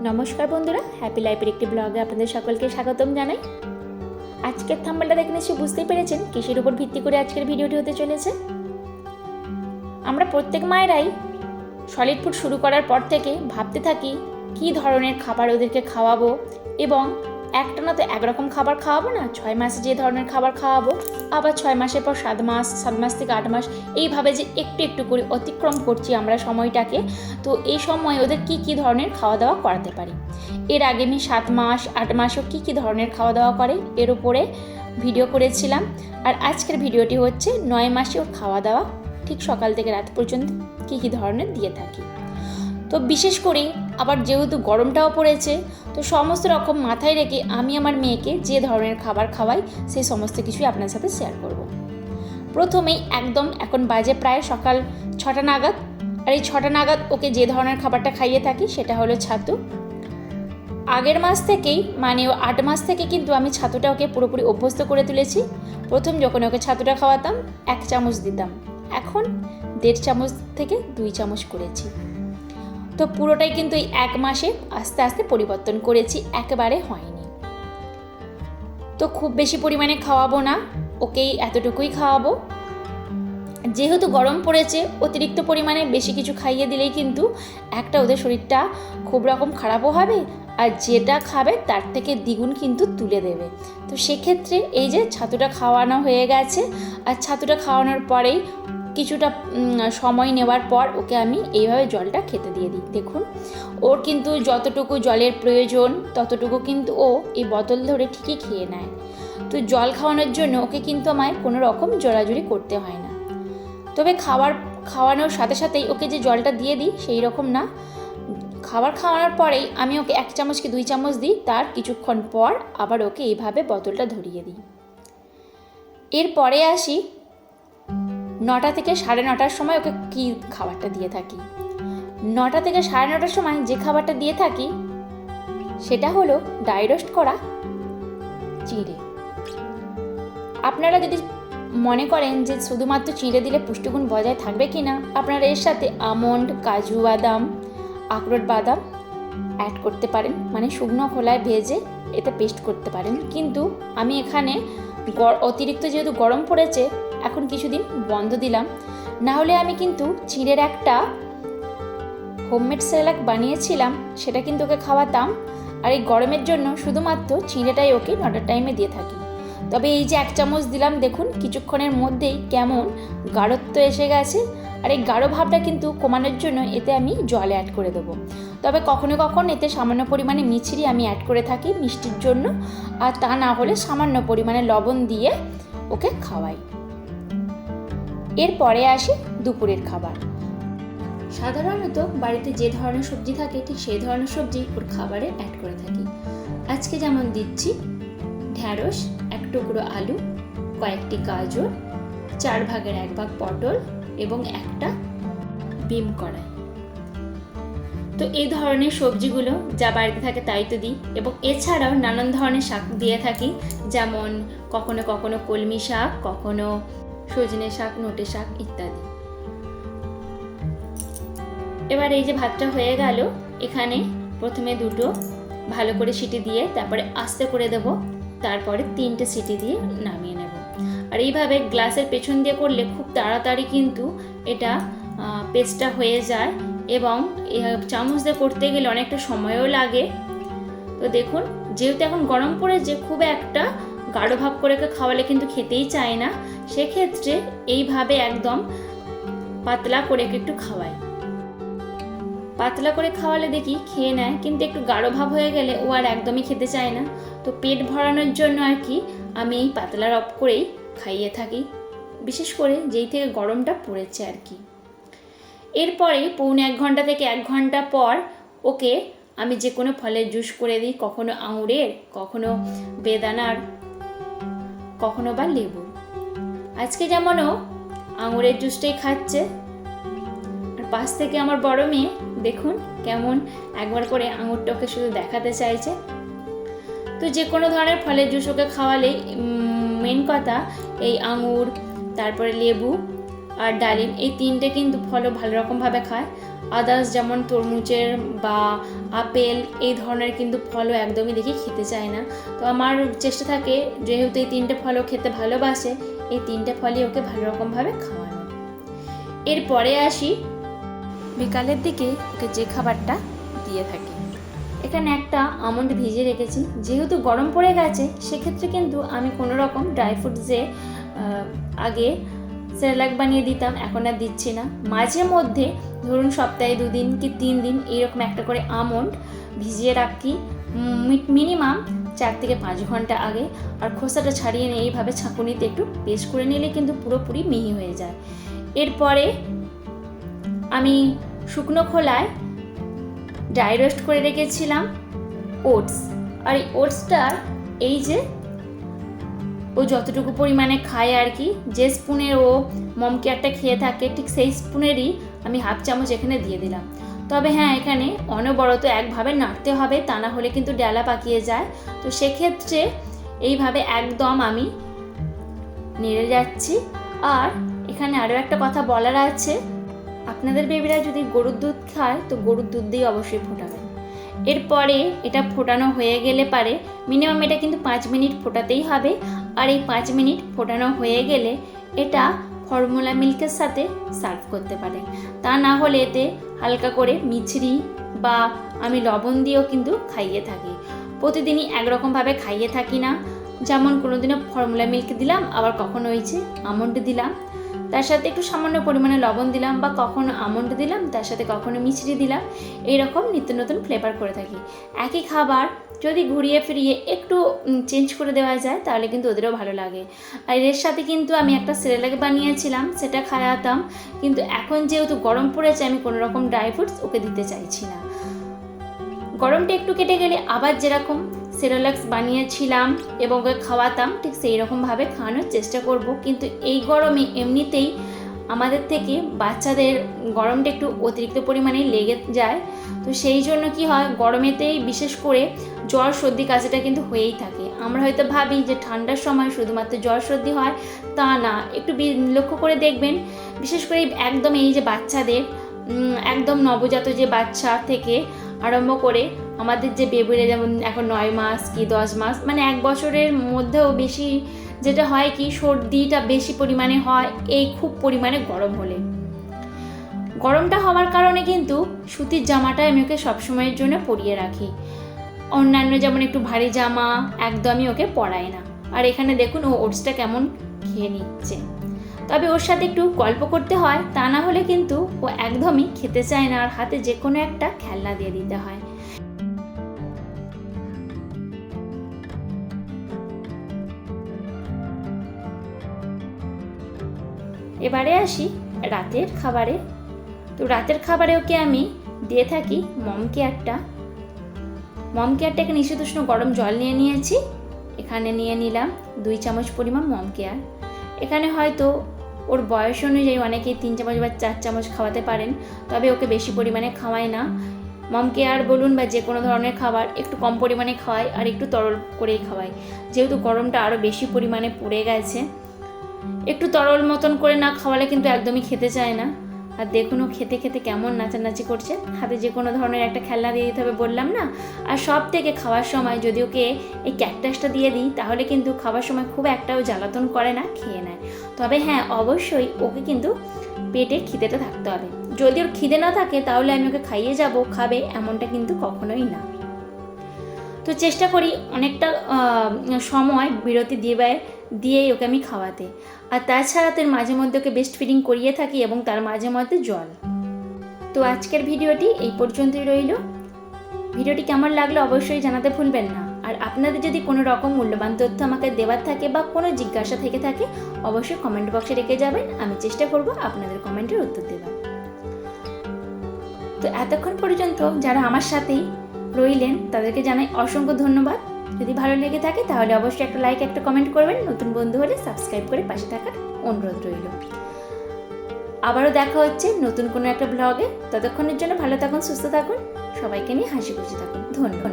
নমস্কার বন্ধুরা, হ্যাপি লাইফের একটি ব্লগে আপনাদের সকলকে স্বাগতম জানাই। আজকের থাম্বনেলটা দেখে নিশ্চয়ই বুঝতেই পেরেছেন কিসের উপর ভিত্তি করে আজকের ভিডিওটি হতে চলেছে। আমরা প্রত্যেক মায়েরাই সলিড ফুড শুরু করার পর থেকে ভাবতে থাকি কী ধরনের খাবার ওদেরকে খাওয়াবো, এবং একটানা তো একরকম খাবার খাওয়াবো না। 6 মাসে যে ধরনের খাবার খাওয়াবো, আবার 6 মাসের পর 7 মাস, 7 মাস থেকে 8 মাস, এইভাবে যে একটু একটু করে অতিক্রম করছি আমরা সময়টাকে। তো এই সময় ওদের কি ধরনের খাওয়া দাওয়া করাতে পারি, এর আগে আমি 7 মাস 8 মাসও কী ধরনের খাওয়া দাওয়া করে এর উপরে ভিডিও করেছিলাম। আর আজকের ভিডিওটি হচ্ছে 9 মাসে ওর খাওয়া দাওয়া, ঠিক সকাল থেকে রাত পর্যন্ত কী ধরনের দিয়ে থাকি। তো বিশেষ করে আবার যেহেতু গরমটাও পড়েছে, তো সমস্ত রকম মাথায় রেখে আমি আমার মেয়েকে যে ধরনের খাবার খাওয়াই সেই সমস্ত কিছুই আপনার সাথে শেয়ার করব। প্রথমেই একদম এখন বাজে প্রায় সকাল 6টা নাগাদ, আর এই 6টা নাগাদ ওকে যে ধরনের খাবারটা খাইয়ে থাকি সেটা হলো ছাতু। আগের মাস থেকেই, মানে 8 মাস থেকে কিন্তু আমি ছাতুটা ওকে পুরোপুরি অভ্যস্ত করে তুলেছি। প্রথম যখন ওকে ছাতুটা খাওয়াতাম 1 চামচ দিতাম, এখন 1.5 চামচ থেকে 2 চামচ করেছি। তো পুরোটাই কিন্তু এই 1 মাসে আস্তে আস্তে পরিবর্তন করেছি, একেবারে হয়নি। তো খুব বেশি পরিমাণে খাওয়াবো না, ওকেই এতটুকুই খাওয়াবো। যেহেতু গরম পড়েছে, অতিরিক্ত পরিমাণে বেশি কিছু খাইয়ে দিলেই কিন্তু একটা ওদের শরীরটা খুব রকম খারাপও হবে, আর যেটা খাবে তার থেকে দ্বিগুণ কিন্তু তুলে দেবে। তো সেক্ষেত্রে এই যে ছাতুটা খাওয়ানো হয়ে গেছে, আর ছাতুটা খাওয়ানোর পরেই কিছুটা সময় নেওয়ার পর ওকে আমি এইভাবে জলটা খেতে দিয়ে দিই। দেখুন, ওর কিন্তু যতটুকু জলের প্রয়োজন ততটুকু কিন্তু ও এই বোতল ধরে ঠিকই খেয়ে নেয়। তো জল খাওয়ানোর জন্য ওকে কিন্তু আমায় কোনো রকম জোরাজুরি করতে হয় না। তবে খাওয়ানোর সাথে সাথেই ওকে যে জলটা দিয়ে দিই সেই রকম না, খাবার খাওয়ানোর পরেই আমি ওকে 1 চামচ কি 2 চামচ দিই, তার কিছুক্ষণ পর আবার ওকে এইভাবে বোতলটা ধরিয়ে দিই। এরপরে আসি 9টা থেকে 9:30টার সময় ওকে কী খাবারটা দিয়ে থাকি। 9টা থেকে 9:30টার সময় যে খাবারটা দিয়ে থাকি সেটা হলো ড্রাই রোস্ট করা চিঁড়ে। আপনারা যদি মনে করেন যে শুধুমাত্র চিঁড়ে দিলে পুষ্টিগুণ বজায় থাকবে কি না, আপনারা এর সাথে আমন্ড, কাজু বাদাম, আখরোট বাদাম অ্যাড করতে পারেন, মানে শুকনো খোলায় ভেজে এটা পেস্ট করতে পারেন। কিন্তু আমি এখানে অতিরিক্ত যেহেতু গরম পড়েছে এখন কিছুদিন বন্ধ দিলাম, না হলে আমি কিন্তু চিঁড়ের একটা হোমমেড সেরেলাক বানিয়েছিলাম, সেটা কিন্তু ওকে খাওয়াতাম। আর এই গরমের জন্য শুধুমাত্র চিঁড়েটাই ওকে 9টার টাইমে দিয়ে থাকি। তবে এই যে 1 চামচ দিলাম, দেখুন কিছুক্ষণের মধ্যেই কেমন গাঢ়ত্ব এসে গেছে। আর এই গাঢ় ভাবটা কিন্তু কমানোর জন্য এতে আমি জল অ্যাড করে দেবো। তবে কখনো কখনো এতে সামান্য পরিমাণে মিছরি আমি অ্যাড করে থাকি মিষ্টির জন্য, আর তা না হলে সামান্য পরিমাণে লবণ দিয়ে ওকে খাওয়াই। এরপরে আসি দুপুরের খাবার। সাধারণত বাড়িতে যে ধরনের সবজি থাকে ঠিক সেই ধরনের সবজি ওর খাবারে অ্যাড করে থাকি। আজকে যেমন দিচ্ছি ঢ্যাঁড়স, 1 টুকরো আলু, কয়েকটি গাজর, 4 ভাগের 1 ভাগ পটল এবং একটা বিম কড়াই। তো এই ধরনের সবজিগুলো যা বাড়িতে থাকে তাই তো দিই, এবং এছাড়াও নানান ধরনের শাক দিয়ে থাকি, যেমন কখনো কখনো কলমি শাক, কখনো সজনে শাক, নোটে শাক ইত্যাদি। এবার এই যে ভাতটা হয়ে গেল, এখানে প্রথমে 2টো ভালো করে সিটি দিয়ে তারপরে আস্তে করে দেব, তারপরে 3টে সিটি দিয়ে নামিয়ে নেব। আর এইভাবে গ্লাসের পেছন দিয়ে করলে খুব তাড়াতাড়ি কিন্তু এটা পেস্টটা হয়ে যায়, এবং চামচ দিয়ে করতে গেলে অনেকটা সময়ও লাগে। তো দেখুন, যেহেতু এখন গরম পড়েছে, খুব একটা গাঢ় ভাব করে খাওয়ালে কিন্তু খেতেই চায় না, সেক্ষেত্রে এইভাবে একদম পাতলা করে একটু খাওয়াই। পাতলা করে খাওয়ালে দেখি খেয়ে নেয়, কিন্তু একটু গাঢ় ভাব হয়ে গেলে ও আর একদমই খেতে চায় না। তো পেট ভরানোর জন্য আর কি আমি এই পাতলা রব করেই খাইয়ে থাকি, বিশেষ করে যেই থেকে গরমটা পড়েছে আর কি। এরপরে পৌনে 1 ঘন্টা থেকে 1 ঘন্টা পর ওকে আমি যে কোনো ফলের জুস করে দিই, কখনো আঙুরের, কখনো বেদানার, কখনো বা লেবু। আজকে যেমন ও আঙুরের জুসটাই খাচ্ছে, আর পাশ থেকে আমার বড় মেয়ে দেখুন কেমন একবার করে আঙুরটাকে শুধু দেখাতে চাইছে। তো যে কোনো ধরনের ফলের জুস ওকে খাওয়ালে মেন কথা এই আঙুর, তারপরে লেবু আর ডালিম, এই তিনটে কিন্তু ফলও ভালো রকমভাবে খায়। আদার্স যেমন তরমুজের বা আপেল এই ধরনের কিন্তু ফলও একদমই দেখি খেতে চায় না। তো আমার চেষ্টা থাকে যেহেতু এই তিনটে ফলও খেতে ভালোবাসে, এই তিনটে ফলই ওকে ভালো রকমভাবে খাওয়ানো। এরপরে আসি বিকালের দিকে ওকে যে খাবারটা দিয়ে থাকি। এখানে একটা আমন্ড ভিজিয়ে রেখেছি, যেহেতু গরম পড়ে গেছে সেক্ষেত্রে কিন্তু আমি কোনো রকম ড্রাই ফ্রুট যে আগে সেরেলাক বানিয়ে দিতাম এখন আর দিচ্ছি না। মাঝে মধ্যে ধরুন সপ্তাহে 2 দিন কি 3 দিন এইরকম একটা করে আমন্ড ভিজিয়ে রাখি মিনিমাম 4 থেকে 5 ঘন্টা আগে। আর খোসাটা ছাড়িয়ে নিয়ে এইভাবে ছাঁকুনিতে একটু পেস্ট করে নিলে কিন্তু পুরোপুরি মিহি হয়ে যায়। এরপরে আমি শুকনো খোলায় ড্রাই রোস্ট করে রেখেছিলাম ওটস। আর এই ওটসটার এই যে ও যতটুকু পরিমাণে খায় আর কি, যে স্পুনের ও মম কেয়ারটা খেয়ে থাকে ঠিক সেই স্পুনেরই আমি হাফ চামচ এখানে দিয়ে দিলাম। তবে হ্যাঁ, এখানে অনবরত একভাবে নাড়তে হবে, তা না হলে কিন্তু ডালা পাকিয়ে যায়। তো সেক্ষেত্রে এইভাবে একদম আমি নেড়ে যাচ্ছি। আর এখানে আরও একটা কথা বলার আছে, আপনাদের বেবিরা যদি গরুর দুধ খায় তো গরুর দুধ দিয়ে অবশ্যই ফোটাবেন। এরপরে এটা ফোটানো হয়ে গেলে পারে মিনিমাম এটা কিন্তু 5 মিনিট ফোটাতেই হবে। আর এই 5 মিনিট ফোটানো হয়ে গেলে এটা ফর্মুলা মিল্কের সাথে সার্ভ করতে পারে। তা না হলে এতে হালকা করে মিছরি বা আমি লবণ দিয়েও কিন্তু খাইয়ে থাকি। প্রতিদিনই একরকমভাবে খাইয়ে থাকি না, যেমন কোনোদিনও ফর্মুলা মিল্ক দিলাম, আবার কখনো হয়েছে আমন্ড দিলাম, তার সাথে একটু সামান্য পরিমাণে লবণ দিলাম, বা কখনো আমন্ড দিলাম তার সাথে কখনো মিছরি দিলাম। এইরকম নিত্য নতুন ফ্লেভার করে থাকি। একই খাবার যদি ঘুরিয়ে ফিরিয়ে একটু চেঞ্জ করে দেওয়া যায় তাহলে কিন্তু ওদেরও ভালো লাগে। আর এর সাথে কিন্তু আমি একটা সেরেলাক বানিয়েছিলাম, সেটা খাওয়াতাম, কিন্তু এখন যেহেতু গরম পড়েছে আমি কোনো রকম ড্রাই ফ্রুটস ওকে দিতে চাইছি না। গরমটা একটু কেটে গেলে আবার যেরকম সেরেলাক্স বানিয়েছিলাম এবং ওকে খাওয়াতাম ঠিক সেই রকমভাবে খাওয়ানোর চেষ্টা করব। কিন্তু এই গরমে এমনিতেই আমাদের থেকে বাচ্চাদের গরমটা একটু অতিরিক্ত পরিমাণে লেগে যায়। তো সেই জন্য কি হয়, গরমেতেই বিশেষ করে জ্বর সর্দি কাশিটা কিন্তু হয়েই থাকে। আমরা হয়তো ভাবি যে ঠান্ডার সময় শুধুমাত্র জ্বর সর্দি হয়, তা না। একটু লক্ষ্য করে দেখবেন, বিশেষ করে একদম এই যে বাচ্চাদের একদম নবজাত যে বাচ্চা থেকে আরম্ভ করে আমাদের যে বেবিরা যেমন এখন 9 মাস কি 10 মাস, মানে 1 বছরের মধ্যেও বেশি যেটা হয় কি সর্দিটা বেশি পরিমাণে হয় এই খুব পরিমাণে গরম হলে। গরমটা হওয়ার কারণে কিন্তু সুতির জামাটা আমি ওকে সবসময়ের জন্য পরিয়ে রাখি। অন্যান্য যেমন একটু ভারী জামা একদমই ওকে পরাই না। আর এখানে দেখুন ও ওটসটা কেমন খেয়ে নিচ্ছে। তবে ওর সাথে একটু গল্প করতে হয়, তা না হলে কিন্তু ও একদমই খেতে চায় না। আর হাতে যে কোনো একটা খেলনা দিয়ে দিতে হয়। এবারে আসি রাতের খাবারে। তো রাতের খাবারে ওকে আমি দিয়ে থাকি মম কেয়ারটা। এখানে ঈষদুষ্ণ গরম জল নিয়ে নিয়েছি, এখানে নিয়ে নিলাম 2 চামচ পরিমাণ মম কেয়ার। এখানে হয়তো ওর বয়স অনুযায়ী অনেকেই 3 চামচ বা 4 চামচ খাওয়াতে পারেন, তবে ওকে বেশি পরিমাণে খাওয়াই না। মম কেয়ার বলুন বা যে কোনো ধরনের খাবার একটু কম পরিমাণে খাওয়াই আর একটু তরল করেই খাওয়াই, যেহেতু গরমটা আরও বেশি পরিমাণে পড়ে গেছে। একটু তরল মতন করে না খাওয়ালে কিন্তু একদমই খেতে চায় না। আর দেখুন ও খেতে খেতে কেমন নাচানাচি করছে। হাতে যে কোনো ধরনের একটা খেলনা দিয়ে দিতে হবে বললাম না। আর সব থেকে খাওয়ার সময় যদি ওকে এই ক্যাকটাসটা দিয়ে দিই তাহলে কিন্তু খাওয়ার সময় খুব একটাও জ্বালাতন করে না, খেয়ে নেয়। তবে হ্যাঁ, অবশ্যই ওকে কিন্তু পেটে খিদেটা থাকতে হবে। যদি ওর খিদে না থাকে তাহলে আমি ওকে খাইয়ে যাব, খাবে এমনটা কিন্তু কখনোই না। তো চেষ্টা করি অনেকটা সময় বিরতি দিয়েই ওকে আমি খাওয়াতে। আর তাছাড়া তো মাঝে মধ্যে ওকে বেস্ট ফিডিং করিয়ে থাকি এবং তার মাঝে মধ্যে জল। তো আজকের ভিডিওটি এই পর্যন্তই রইল। ভিডিওটি কেমন লাগলো অবশ্যই জানাতে ভুলবেন না। আর আপনাদের যদি কোনো রকম মূল্যবান তথ্য আমাকে দেওয়ার থাকে বা কোনো জিজ্ঞাসা থেকে থাকে অবশ্যই কমেন্ট বক্সে রেখে যাবেন, আমি চেষ্টা করব আপনাদের কমেন্টের উত্তর দেওয়ার। তো এতক্ষণ পর্যন্ত যারা আমার সাথেই রইলেন তাদেরকে জানাই অসংখ্য ধন্যবাদ। যদি ভালো লেগে থাকে তাহলে অবশ্যই একটা লাইক একটা কমেন্ট করবেন। নতুন বন্ধু হলে সাবস্ক্রাইব করে পাশে থাকার অনুরোধ রইল। আবারও দেখা হচ্ছে নতুন কোনো একটা ব্লগে। ততক্ষণের জন্য ভালো থাকুন, সুস্থ থাকুন, সবাইকে নিয়ে হাসি খুশি থাকুন। ধন্যবাদ।